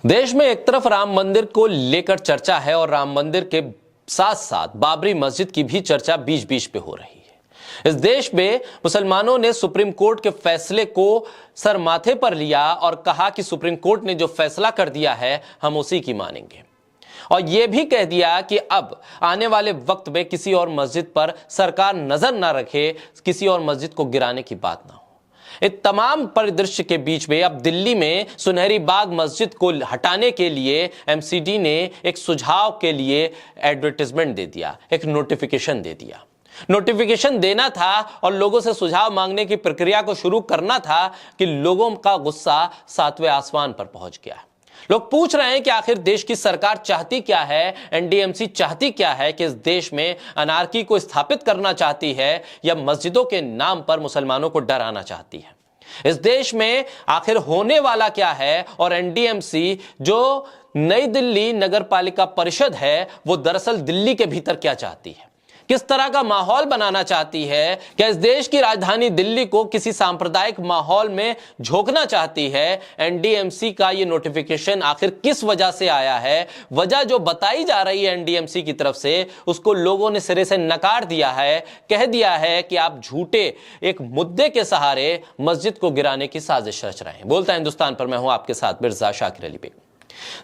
देश में एक तरफ राम मंदिर को लेकर चर्चा है और राम मंदिर के साथ साथ बाबरी मस्जिद की भी चर्चा बीच बीच पे हो रही है। इस देश में मुसलमानों ने सुप्रीम कोर्ट के फैसले को सर माथे पर लिया और कहा कि सुप्रीम कोर्ट ने जो फैसला कर दिया है हम उसी की मानेंगे, और यह भी कह दिया कि अब आने वाले वक्त में किसी और मस्जिद पर सरकार नजर ना रखे, किसी और मस्जिद को गिराने की बात ना हो। इस तमाम परिदृश्य के बीच में अब दिल्ली में सुनहरी बाग मस्जिद को हटाने के लिए एमसीडी ने एक सुझाव के लिए एडवर्टाइजमेंट दे दिया, एक नोटिफिकेशन दे दिया। नोटिफिकेशन देना था और लोगों से सुझाव मांगने की प्रक्रिया को शुरू करना था कि लोगों का गुस्सा 7वें आसमान पर पहुंच गया। लोग पूछ रहे हैं कि आखिर देश की सरकार चाहती क्या है, एनडीएमसी चाहती क्या है, कि इस देश में अनार्की को स्थापित करना चाहती है या मस्जिदों के नाम पर मुसलमानों को डराना चाहती है। इस देश में आखिर होने वाला क्या है, और एनडीएमसी जो नई दिल्ली नगर पालिका परिषद है वो दरअसल दिल्ली के भीतर क्या चाहती है, किस तरह का माहौल बनाना चाहती है। क्या इस देश की राजधानी दिल्ली को किसी सांप्रदायिक माहौल में झोंकना चाहती है। एनडीएमसी का ये नोटिफिकेशन आखिर किस वजह से आया है, वजह जो बताई जा रही है एनडीएमसी की तरफ से उसको लोगों ने सिरे से नकार दिया है, कह दिया है कि आप झूठे एक मुद्दे के सहारे मस्जिद को गिराने की साजिश रच रहे हैं। बोलता है हिंदुस्तान पर, मैं हूं आपके साथ मिर्जा शाकिर अली बेग।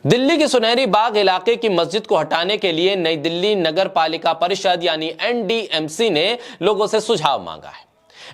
दिल्ली के सुनहरी बाग इलाके की मस्जिद को हटाने के लिए नई दिल्ली नगर पालिका परिषद यानी एनडीएमसी ने लोगों से सुझाव मांगा है।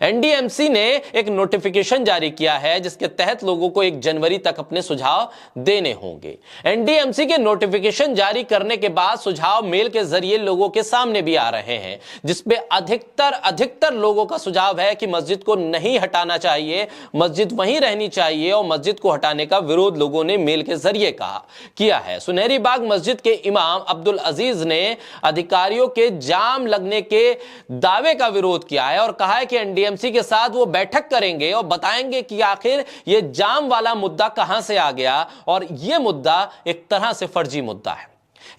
एनडीएमसी ने एक नोटिफिकेशन जारी किया है जिसके तहत लोगों को 1 जनवरी तक अपने सुझाव देने होंगे। एनडीएमसी के नोटिफिकेशन जारी करने के बाद सुझाव मेल के जरिए लोगों के सामने भी आ रहे हैं, जिसपे अधिकतर लोगों का सुझाव है कि मस्जिद को नहीं हटाना चाहिए, मस्जिद वहीं रहनी चाहिए, और मस्जिद को हटाने का विरोध लोगों ने मेल के जरिए किया है। सुनहरी बाग मस्जिद के इमाम अब्दुल अजीज ने अधिकारियों के जाम लगने के दावे का विरोध किया है और कहा है कि एनडीएमसी के साथ वो बैठक करेंगे और बताएंगे कि आखिर ये जाम वाला मुद्दा कहां से आ गया, और ये मुद्दा एक तरह से फर्जी मुद्दा है।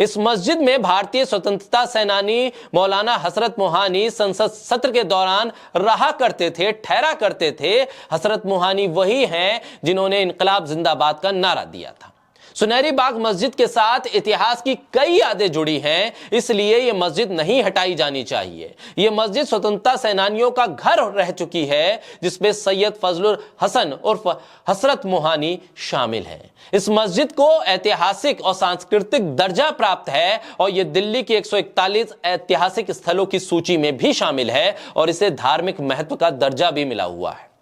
इस मस्जिद में भारतीय स्वतंत्रता सेनानी मौलाना हजरत मोहानी संसद सत्र के दौरान रहा करते थे, ठहरा करते थे। हजरत मोहानी वही हैं जिन्होंने इनकलाब जिंदाबाद का नारा दिया था। सुनहरी बाग मस्जिद के साथ इतिहास की कई यादें जुड़ी हैं, इसलिए यह मस्जिद नहीं हटाई जानी चाहिए। यह मस्जिद स्वतंत्रता सेनानियों का घर रह चुकी है, जिसमें सैयद फजलुल हसन उर्फ हसरत मोहानी शामिल हैं। इस मस्जिद को ऐतिहासिक और सांस्कृतिक दर्जा प्राप्त है और यह दिल्ली के 141 ऐतिहासिक स्थलों की सूची में भी शामिल है और इसे धार्मिक महत्व का दर्जा भी मिला हुआ है।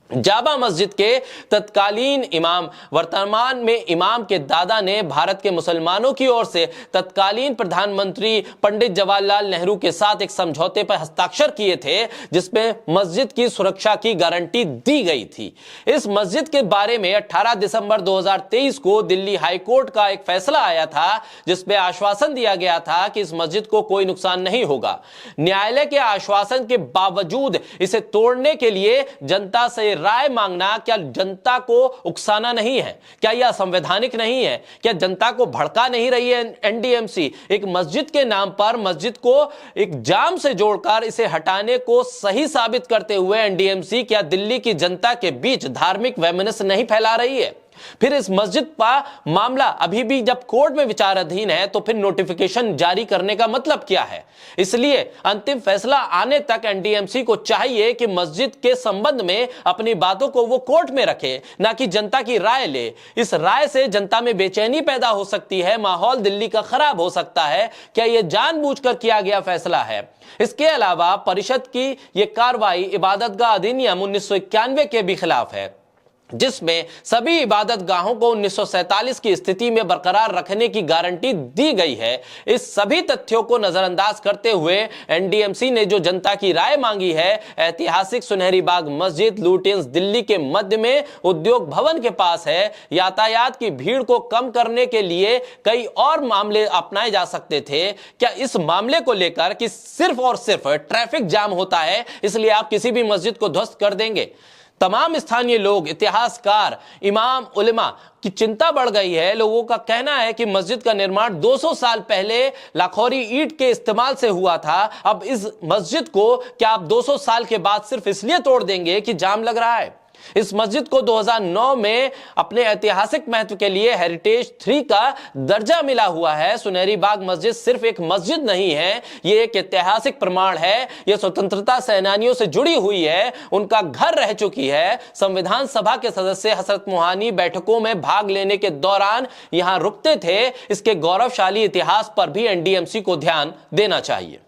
जामा मस्जिद के तत्कालीन इमाम, वर्तमान में इमाम के दादा ने भारत के मुसलमानों की ओर से तत्कालीन प्रधानमंत्री पंडित जवाहरलाल नेहरू के साथ एक समझौते पर हस्ताक्षर किए थे, जिसमें मस्जिद की सुरक्षा की गारंटी दी गई थी। इस मस्जिद के बारे में 18 दिसंबर 2023 को दिल्ली हाई कोर्ट का एक फैसला आया था, जिसमें आश्वासन दिया गया था कि इस मस्जिद को कोई नुकसान नहीं होगा। न्यायालय के आश्वासन के बावजूद इसे तोड़ने के लिए जनता से राय मांगना क्या जनता को उकसाना नहीं है? क्या यह संवैधानिक नहीं है? क्या जनता को भड़का नहीं रही है एनडीएमसी? एक मस्जिद के नाम पर मस्जिद को एक जाम से जोड़कर इसे हटाने को सही साबित करते हुए एनडीएमसी क्या दिल्ली की जनता के बीच धार्मिक वैमनस्य नहीं फैला रही है? फिर इस मस्जिद का मामला अभी भी जब कोर्ट में विचाराधीन है तो फिर नोटिफिकेशन जारी करने का मतलब क्या है? इसलिए अंतिम फैसला आने तक एनडीएमसी को चाहिए कि मस्जिद के संबंध में अपनी बातों को वो कोर्ट में रखे, ना कि जनता की राय ले। इस राय से जनता में बेचैनी पैदा हो सकती है, माहौल दिल्ली का खराब हो सकता है। क्या यह जानबूझकर किया गया फैसला है? इसके अलावा परिषद की यह कार्रवाई इबादतगाह अधिनियम 1991 के भी खिलाफ है, जिसमें सभी इबादत गाहों को 1947 की स्थिति में बरकरार रखने की गारंटी दी गई है। इस सभी तथ्यों को नजरअंदाज करते हुए एनडीएमसी ने जो जनता की राय मांगी है, ऐतिहासिक सुनहरी बाग मस्जिद लुटियंस दिल्ली के मध्य में उद्योग भवन के पास है। यातायात की भीड़ को कम करने के लिए कई और मामले अपनाए जा सकते थे। क्या इस मामले को लेकर कि सिर्फ और सिर्फ ट्रैफिक जाम होता है इसलिए आप किसी भी मस्जिद को ध्वस्त कर देंगे? तमाम स्थानीय लोग, इतिहासकार, इमाम, उलेमा की चिंता बढ़ गई है। लोगों का कहना है कि मस्जिद का निर्माण 200 साल पहले लाखोरी ईंट के इस्तेमाल से हुआ था। अब इस मस्जिद को क्या आप 200 साल के बाद सिर्फ इसलिए तोड़ देंगे कि जाम लग रहा है? इस मस्जिद को 2009 में अपने ऐतिहासिक महत्व के लिए हेरिटेज 3 का दर्जा मिला हुआ है। सुनहरी बाग मस्जिद सिर्फ एक मस्जिद नहीं है, यह एक ऐतिहासिक प्रमाण है। यह स्वतंत्रता सेनानियों से जुड़ी हुई है, उनका घर रह चुकी है। संविधान सभा के सदस्य हजरत मोहानी बैठकों में भाग लेने के दौरान यहां रुकते थे। इसके गौरवशाली इतिहास पर भी एनडीएमसी को ध्यान देना चाहिए।